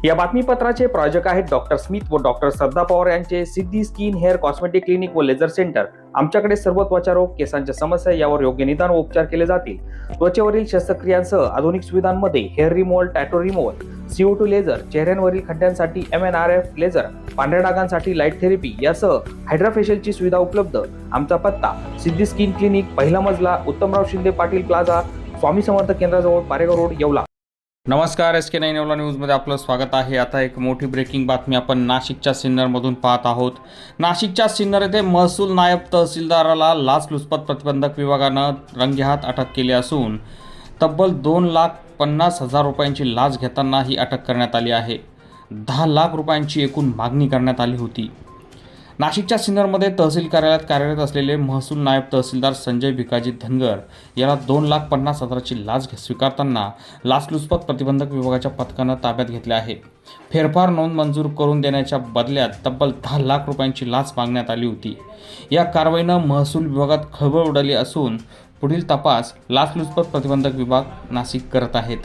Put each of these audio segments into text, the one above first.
या बातमीपत्राचे प्रायोजक आहेत डॉक्टर स्मिथ व डॉक्टर श्रद्धा पवार यांचे सिद्धी स्किन हेअर कॉस्मेटिक क्लिनिक व लेझर सेंटर। आमच्याकडे सर्व त्वचा रोग, केसांच्या समस्या यावर योग्य निदान व उपचार केले जातील। त्वचेवरील शस्त्रक्रियांसह आधुनिक सुविधांमध्ये hair removal, tattoo removal, CO2 laser, चेहऱ्यांवरील खड्ड्यांसाठी MNRF लेझर, पांढऱ्या डागांसाठी लाईट थेरपी यासह हायड्राफेशियलची सुविधा उपलब्ध। आमचा पत्ता सिद्धी स्किन क्लिनिक, पहिला मजला, उत्तमराव शिंदे पाटील प्लाझा, स्वामी समर्थ केंद्राजवळ, पारेगाव रोड, येवला। नमस्कार, SK9 येवला न्यूजमध्ये आपलं स्वागत आहे। आता एक मोठी ब्रेकिंग बातमी आपण नाशिकच्या सिन्नरमधून पाहत आहोत। नाशिकच्या सिन्नर येथे महसूल नायब तहसीलदाराला लाचलुचपत प्रतिबंधक विभागानं रंगेहात अटक केली असून तब्बल 2,50,000 रुपयांची लाच घेताना ही अटक करण्यात आली आहे। 10 लाख रुपयांची एकूण मागणी करण्यात आली होती। नाशिकच्या सिन्नरमध्ये तहसील कार्यालयात कार्यरत असलेले महसूल नायब तहसीलदार संजय भिकाजी धनगर याला 2,50,000ची लाच स्वीकारताना लाचलुचपत प्रतिबंधक विभागाच्या पथकानं ताब्यात घेतले आहे। फेरफार नोंद मंजूर करून देण्याच्या बदल्यात तब्बल 10 लाख रुपयांची लाच मागण्यात आली होती। या कारवाईनं महसूल विभागात खळबळ उडाली असून पुढील तपास लाचलुचपत प्रतिबंधक विभाग नाशिक करत आहेत।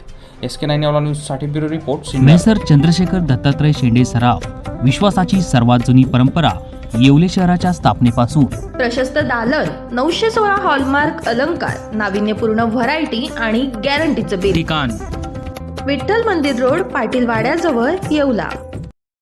SK9 येवला न्यूजसाठी bureau report. Messrs Chandrashekhar Dattatray Shende सराव, विश्वासाची सर्वात जुनी परंपरा येवले शहराच्या स्थापनेपासून। प्रशस्त दालन, 916 हॉलमार्क अलंकार, नाविन्यपूर्ण व्हरायटी आणि गॅरंटीचं बिल। ठिकाण विठ्ठल मंदिर रोड, पाटील वाड्याजवळ, येवला।